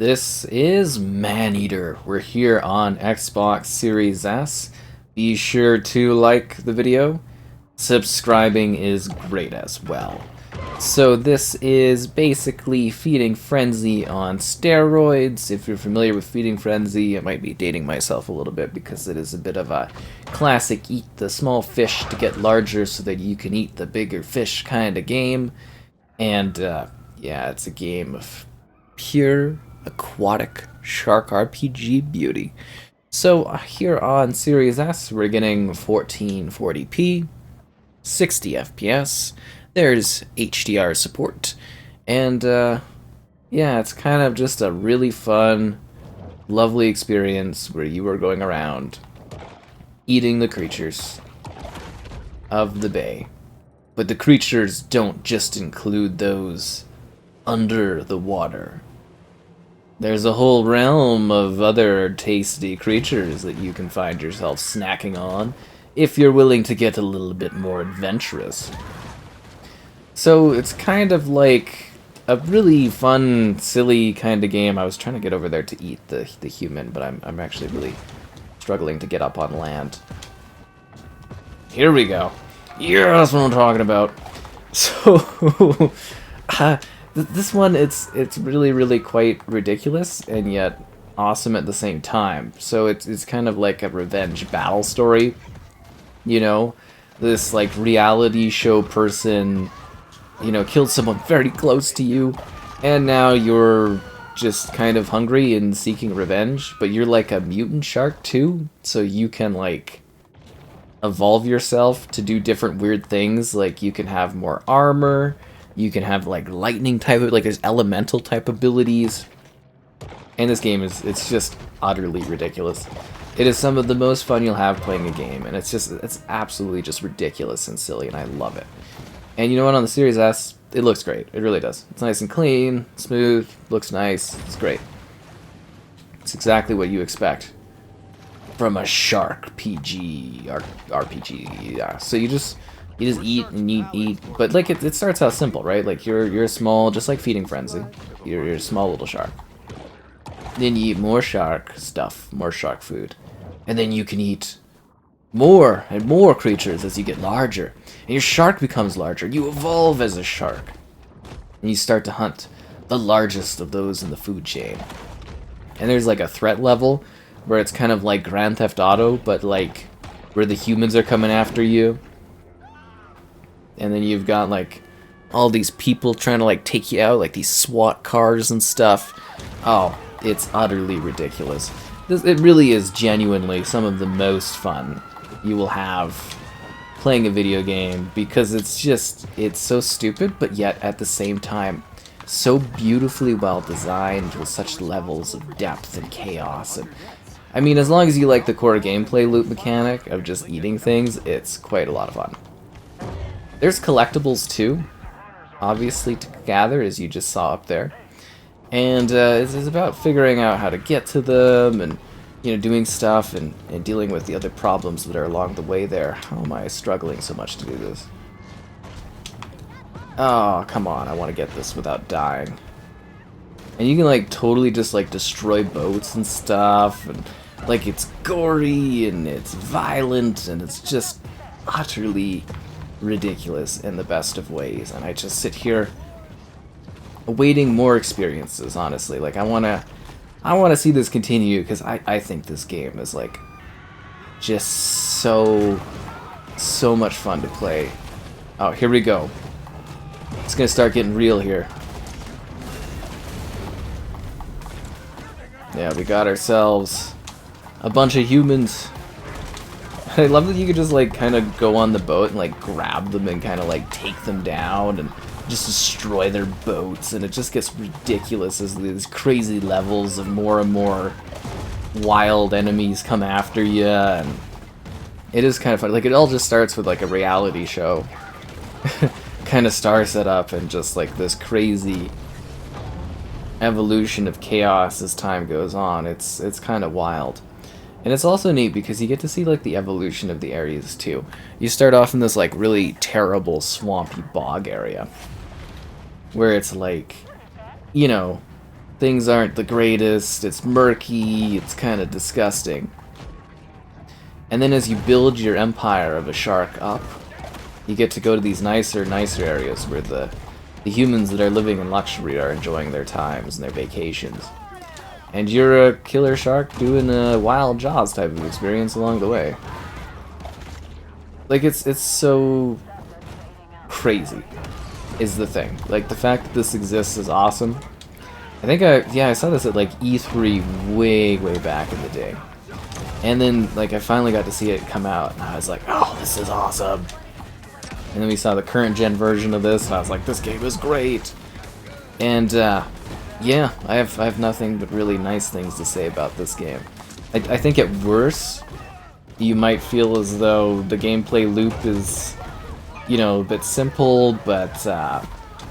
This is Maneater. We're here on Xbox Series S. Be sure to like the video. Subscribing is great as well. So this is basically Feeding Frenzy on steroids. If you're familiar with Feeding Frenzy, I might be dating myself a little bit because it is a bit of a classic eat the small fish to get larger so that you can eat the bigger fish kind of game. And yeah, it's a game of pure aquatic shark RPG beauty. So here on Series S, we're getting 1440p, 60 FPS. There's HDR support, and yeah, it's kind of just a really fun, lovely experience where you are going around eating the creatures of the bay. But the creatures don't just include those under the water. There's a whole realm of other tasty creatures that you can find yourself snacking on if you're willing to get a little bit more adventurous. So it's kind of like a really fun, silly kind of game. I was trying to get over there to eat the human, but I'm actually really struggling to get up on land. Here we go. Yeah, that's what I'm talking about. So, this one, it's really quite ridiculous and yet awesome at the same time. So it's kind of like a revenge battle story, you know? This like reality show person, you know, killed someone very close to you, and now you're just kind of hungry and seeking revenge, but you're like a mutant shark too, so you can like evolve yourself to do different weird things. Like you can have more armor, you can have like lightning type of, like there's elemental type abilities, and this game it's just utterly ridiculous. It is some of the most fun you'll have playing a game, and it's absolutely just ridiculous and silly, and I love it. And you know what, on the Series S, it looks great. It really does. It's nice and clean, smooth, looks nice, it's great. It's exactly what you expect from a shark PG RPG. Yeah. So you just eat and eat, but like it starts out simple, right? Like you're small, just like Feeding Frenzy. You're a small little shark. Then you eat more shark stuff, more shark food, and then you can eat more and more creatures as you get larger, and your shark becomes larger. You evolve as a shark, and you start to hunt the largest of those in the food chain. And there's like a threat level where it's kind of like Grand Theft Auto, but like where the humans are coming after you, and then you've got like all these people trying to like take you out, like these SWAT cars and stuff. Oh, it's utterly ridiculous. It really is genuinely some of the most fun you will have playing a video game, because it's so stupid, but yet at the same time so beautifully well designed with such levels of depth and chaos. And I mean, as long as you like the core gameplay loop mechanic of just eating things, it's quite a lot of fun. There's collectibles too, obviously, to gather, as you just saw up there. And it's about figuring out how to get to them, and you know, doing stuff and dealing with the other problems that are along the way there. How am I struggling so much to do this? Oh, come on, I want to get this without dying. And you can like totally just like destroy boats and stuff, and like it's gory and it's violent and it's just utterly ridiculous in the best of ways. And I just sit here awaiting more experiences, honestly. Like I want to see this continue, because I think this game is like just so much fun to play. Oh, here we go. It's gonna start getting real here. Yeah, we got ourselves a bunch of humans. I love that you could just like kind of go on the boat and like grab them and kind of like take them down and just destroy their boats, and it just gets ridiculous as these crazy levels of more and more wild enemies come after you, and it is kind of fun. Like it all just starts with like a reality show kind of star set up, and just like this crazy evolution of chaos as time goes on. It's kind of wild. And it's also neat because you get to see like the evolution of the areas too. You start off in this like really terrible swampy bog area where it's like, you know, things aren't the greatest, it's murky, it's kind of disgusting. And then as you build your empire of a shark up, you get to go to these nicer areas where the humans that are living in luxury are enjoying their times and their vacations. And you're a killer shark doing a Wild Jaws type of experience along the way. Like, it's so crazy, is the thing. Like, the fact that this exists is awesome. I think I saw this at, like, E3 way back in the day. And then, like, I finally got to see it come out, and I was like, oh, this is awesome. And then we saw the current gen version of this, and I was like, this game is great. And, yeah, I have nothing but really nice things to say about this game. I think at worst, you might feel as though the gameplay loop is, you know, a bit simple, but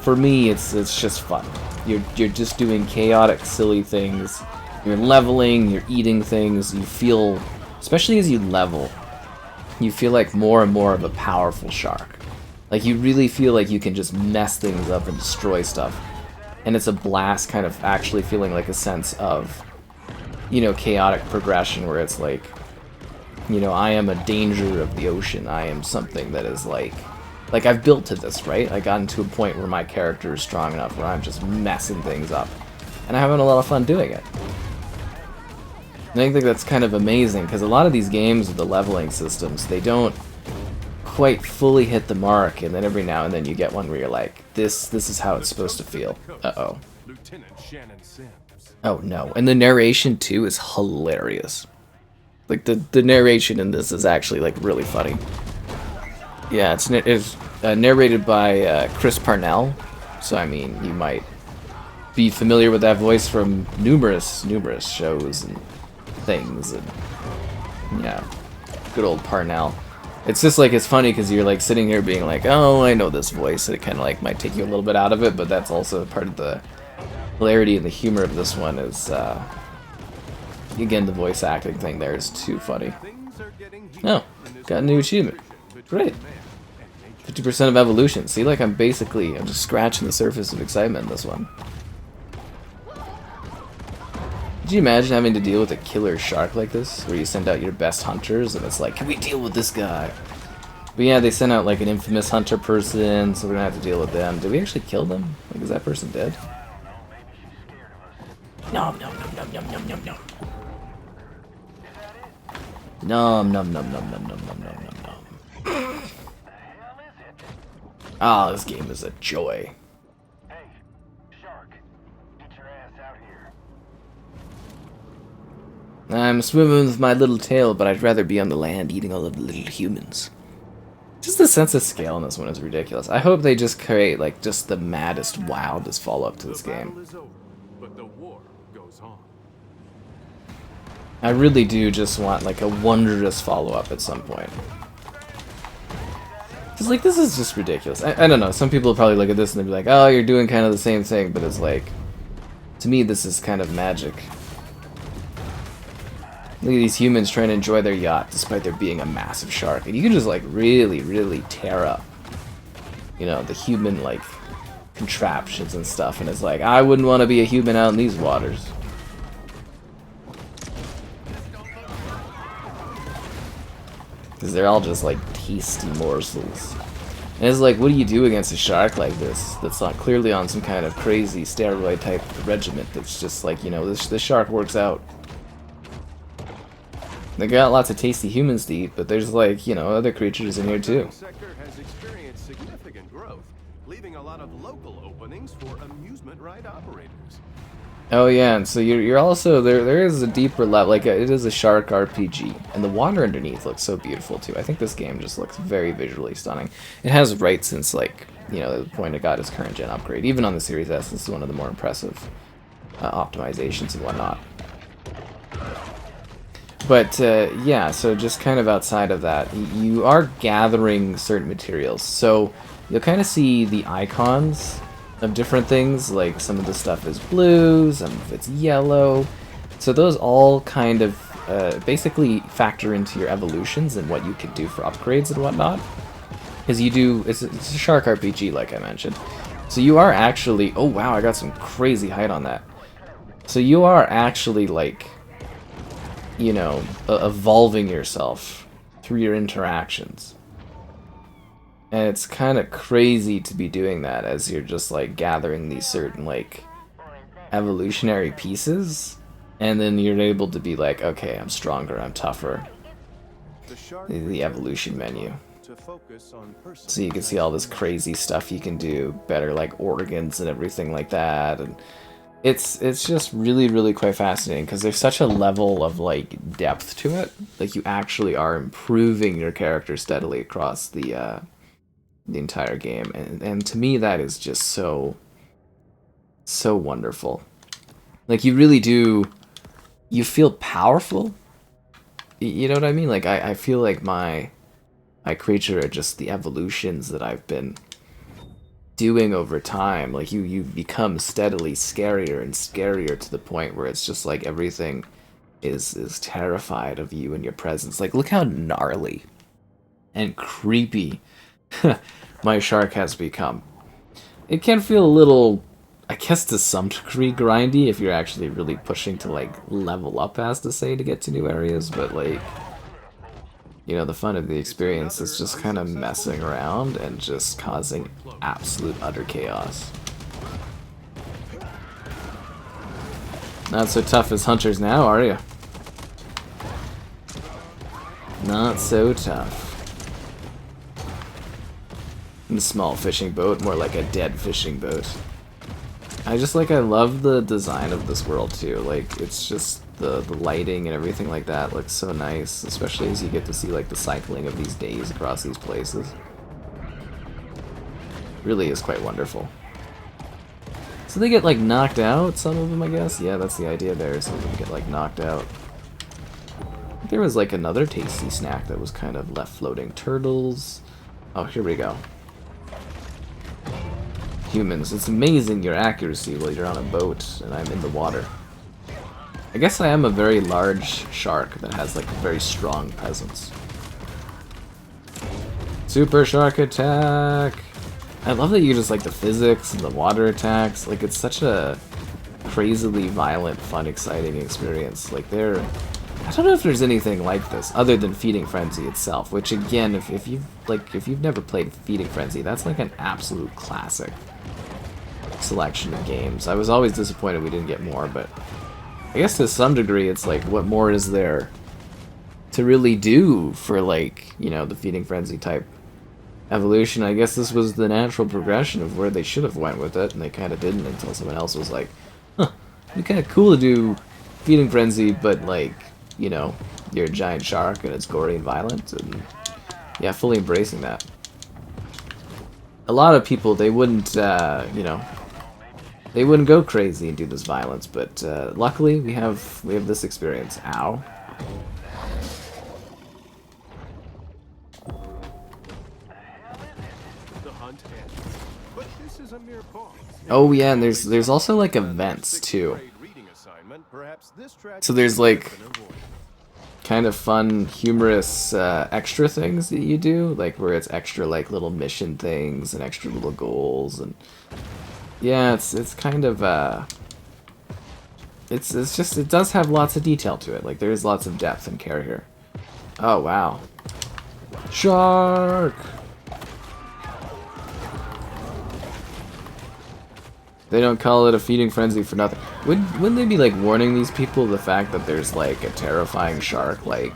for me, it's just fun. You're just doing chaotic, silly things. You're leveling, you're eating things. You feel, especially as you level, you feel like more and more of a powerful shark. Like, you really feel like you can just mess things up and destroy stuff. And it's a blast kind of actually feeling like a sense of, you know, chaotic progression where it's like, you know, I am a danger of the ocean. I am something that is like I've built to this, right? I gotten to a point where my character is strong enough where I'm just messing things up. And I'm having a lot of fun doing it. And I think that's kind of amazing, because a lot of these games with the leveling systems, they don't quite fully hit the mark, and then every now and then you get one where you're like, this is how it's supposed to feel. Uh-oh. Oh no. And the narration too is hilarious. Like, the narration in this is actually, like, really funny. Yeah, it's narrated by Chris Parnell, so I mean, you might be familiar with that voice from numerous shows and things, and yeah, good old Parnell. It's just like, it's funny because you're like sitting here being like, oh, I know this voice, and it kind of like might take you a little bit out of it, but that's also part of the hilarity and the humor of this one is, again, the voice acting thing there is too funny. Oh, got a new achievement. Great. 50% of evolution. See, like, I'm just scratching the surface of excitement in this one. Could you imagine having to deal with a killer shark like this, where you send out your best hunters, and it's like, can we deal with this guy? But yeah, they sent out, like, an infamous hunter person, so we're gonna have to deal with them. Did we actually kill them? Like, is that person dead? Nom nom nom nom nom nom nom nom. Nom nom nom nom nom nom nom nom nom. Ah, this game is a joy. Hey, shark, get your ass out here. I'm swimming with my little tail, but I'd rather be on the land eating all of the little humans. Just the sense of scale in this one is ridiculous. I hope they just create, like, just the maddest, wildest follow-up to this game. But the war goes on. I really do just want, like, a wondrous follow-up at some point. Because, like, this is just ridiculous. I don't know, some people will probably look at this and they'll be like, oh, you're doing kind of the same thing, but it's like, to me, this is kind of magic. Look at these humans trying to enjoy their yacht despite there being a massive shark. And you can just, like, really tear up, you know, the human, like, contraptions and stuff. And it's like, I wouldn't want to be a human out in these waters. Because they're all just, like, tasty morsels. And it's like, what do you do against a shark like this that's not clearly on some kind of crazy steroid type regiment that's just like, you know, this shark works out. They got lots of tasty humans to eat, but there's, like, you know, other creatures in here too. The sector has experienced significant growth, leaving a lot of local openings for amusement ride operators. Oh yeah, and so you're also there is a deeper level, like it is a shark RPG, and the water underneath looks so beautiful too. I think this game just looks very visually stunning. It has right since, like, you know, the point it got its current gen upgrade. Even on the Series S, this is one of the more impressive optimizations and whatnot. But yeah, so just kind of outside of that, you are gathering certain materials. So you'll kind of see the icons of different things, like some of the stuff is blue, some of it's yellow. So those all kind of basically factor into your evolutions and what you can do for upgrades and whatnot. Because you do, it's a shark RPG, like I mentioned. So you are actually, oh wow, I got some crazy height on that. So you are actually, like, you know, evolving yourself through your interactions. And it's kind of crazy to be doing that as you're just, like, gathering these certain, like, evolutionary pieces. And then you're able to be like, okay, I'm stronger, I'm tougher. The evolution menu. So you can see all this crazy stuff you can do, better, like, organs and everything like that. And it's just really, really quite fascinating because there's such a level of, like, depth to it. Like, you actually are improving your character steadily across the entire game, and to me that is just so wonderful. Like, you really do, you feel powerful. You know what I mean? Like, I feel like my creature are just the evolutions that I've been doing over time. Like, you become steadily scarier and scarier to the point where it's just like everything is terrified of you and your presence. Like, look how gnarly and creepy my shark has become. It can feel a little, I guess, to some degree grindy if you're actually really pushing to, like, level up, as to say, to get to new areas, but, like, you know, the fun of the experience is just kind of messing around and just causing absolute utter chaos. Not so tough as hunters now, are you? Not so tough. A small fishing boat, more like a dead fishing boat. I love the design of this world too. Like, it's just the lighting and everything like that looks so nice, especially as you get to see, like, the cycling of these days across these places. Really is quite wonderful. So they get, like, knocked out, some of them, I guess? Yeah, that's the idea there. Some of them get, like, knocked out. There was, like, another tasty snack that was kind of left floating. Turtles. Oh, here we go. Humans. It's amazing your accuracy while you're on a boat and I'm in the water. I guess I am a very large shark that has, like, a very strong presence. Super shark attack! I love that you just like the physics and the water attacks. Like, it's such a crazily violent, fun, exciting experience. Like, I don't know if there's anything like this other than Feeding Frenzy itself, which, again, if you've never played Feeding Frenzy, that's like an absolute classic selection of games. I was always disappointed we didn't get more, but I guess to some degree it's like, what more is there to really do for, like, you know, the Feeding Frenzy type evolution? I guess this was the natural progression of where they should have went with it, and they kind of didn't until someone else was like, huh, it'd be kind of cool to do Feeding Frenzy, but, like, you know, you're a giant shark and it's gory and violent, and yeah, fully embracing that. A lot of people, they wouldn't, you know, they wouldn't go crazy and do this violence, but luckily we have this experience. Ow. Oh yeah, and there's also, like, events too. So there's, like, kind of fun, humorous extra things that you do, like where it's extra, like, little mission things and extra little goals, and yeah, it's kind of it's just, it does have lots of detail to it. Like, there's lots of depth and care here. Oh wow, shark! They don't call it a feeding frenzy for nothing. Wouldn't they be, like, warning these people the fact that there's, like, a terrifying shark, like,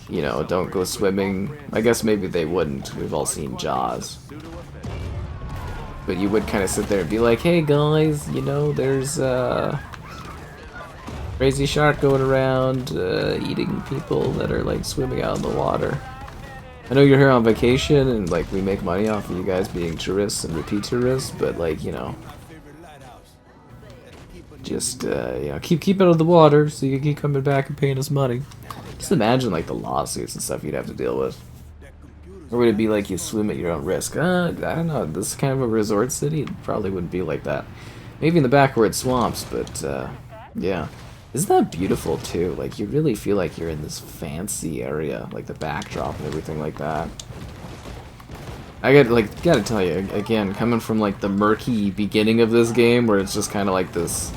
you know, don't go swimming? I guess maybe they wouldn't. We've all seen Jaws. But you would kind of sit there and be like, hey guys, you know, there's a crazy shark going around eating people that are, like, swimming out in the water. I know you're here on vacation and, like, we make money off of you guys being tourists and repeat tourists, but, like, you know, just, you know, keep out of the water so you can keep coming back and paying us money. Just imagine, like, the lawsuits and stuff you'd have to deal with. Or would it be like you swim at your own risk? I don't know. This is kind of a resort city. It probably wouldn't be like that. Maybe in the backward swamps, but, yeah. Isn't that beautiful, too? Like, you really feel like you're in this fancy area. Like, the backdrop and everything like that. I gotta tell you, again, coming from, like, the murky beginning of this game, where it's just kind of like this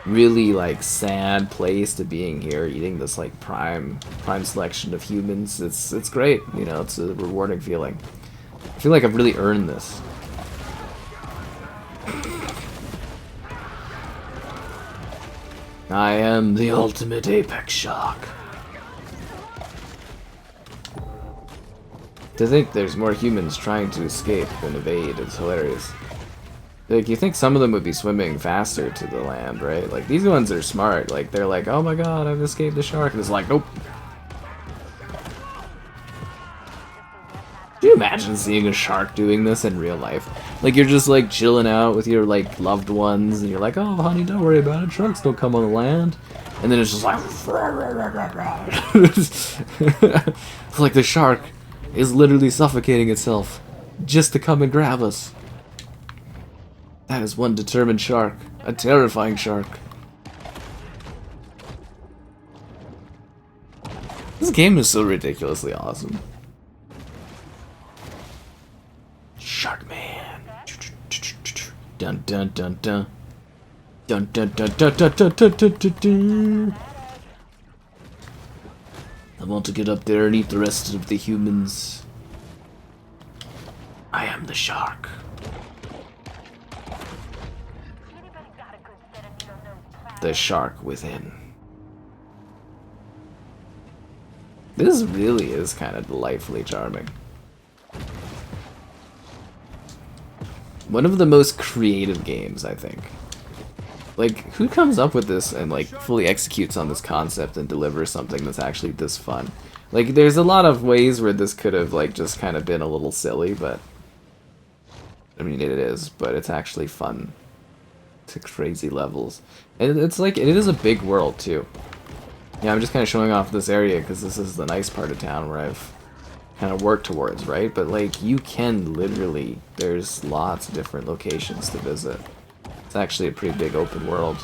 really like sad place to being here, eating this like prime selection of humans. It's great, you know. It's a rewarding feeling. I feel like I've really earned this. I am the ultimate apex shark. To think there's more humans trying to escape than evade is hilarious. Like, you think some of them would be swimming faster to the land, right? Like, these ones are smart. Like, they're like, oh my god, I've escaped the shark. And it's like, nope. Can you imagine seeing a shark doing this in real life? Like, you're just, like, chilling out with your, like, loved ones, and you're like, oh, honey, don't worry about it. Sharks don't come on the land. And then it's just like... It's like the shark is literally suffocating itself just to come and grab us. That is one determined shark. A terrifying shark. This game is so ridiculously awesome. Shark Man. Dun dun dun dun. Dun dun dun dun dun dun dun dun dun dun. I want to get up there and eat the rest of the humans. I am the shark. The shark within. This really is kind of delightfully charming. One of the most creative games, I think. Like, who comes up with this and, like, fully executes on this concept and delivers something that's actually this fun? Like, there's a lot of ways where this could have, like, just kind of been a little silly, but... I mean, it is, but it's actually fun. To crazy levels. And it's like, it is a big world, too. Yeah, I'm just kind of showing off this area because this is the nice part of town where I've kind of worked towards, right? But, like, you can literally... There's lots of different locations to visit. It's actually a pretty big open world.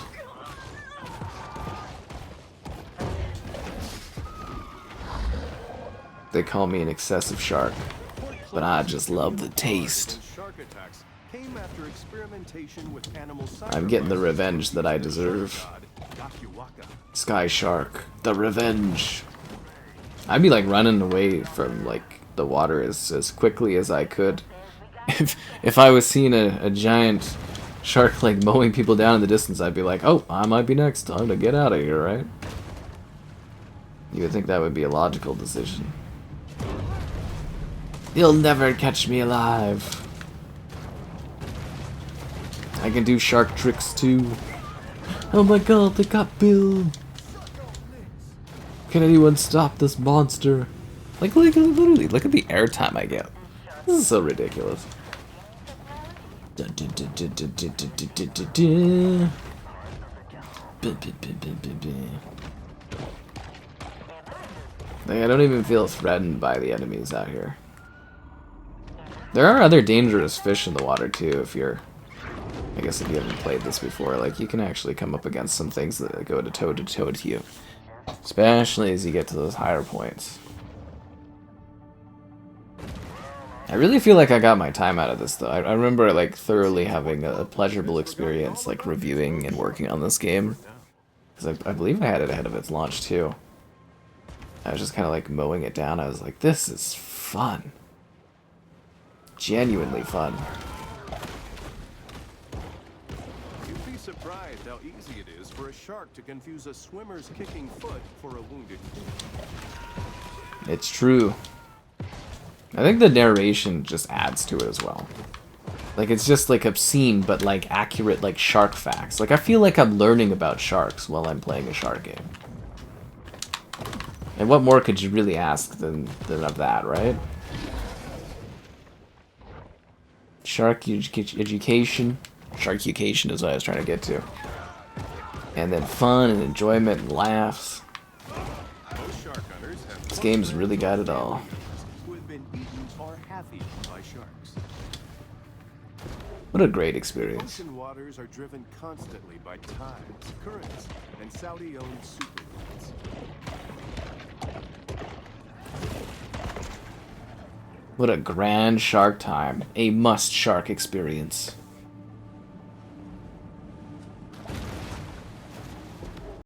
They call me an excessive shark, but I just love the taste. I'm getting the revenge that I deserve. Sky Shark, the revenge. I'd be like running away from like the water as quickly as I could. If I was seeing a giant shark like mowing people down in the distance, I'd be like, oh, I might be next. Time to get out of here, right? You would think that would be a logical decision. You'll never catch me alive. I can do shark tricks too. Oh my god, they got Bill. Can anyone stop this monster? Like, literally, look at the airtime I get. This is so ridiculous. Like, I don't even feel threatened by the enemies out here. There are other dangerous fish in the water too, if you're... I guess if you haven't played this before, like, you can actually come up against some things that go toe-to-toe to you. Especially as you get to those higher points. I really feel like I got my time out of this, though. I remember, like, thoroughly having a pleasurable experience, like, reviewing and working on this game. Because I believe I had it ahead of its launch, too. I was just kind of, like, mowing it down. I was like, this is fun. Genuinely fun. You'd be surprised how easy it is for a shark to confuse a swimmer's kicking foot for a wounded fish. It's true. I think the narration just adds to it as well. Like, it's just, like, obscene, but, like, accurate, like, shark facts. Like, I feel like I'm learning about sharks while I'm playing a shark game. And what more could you really ask than of that, right? Shark education. Shark-ucation is what I was trying to get to. And then fun and enjoyment and laughs. This game's really got it all. What a great experience. Ocean waters are driven constantly by tides, currents, and Saudi-owned superyachts. What a grand shark time. A must shark experience.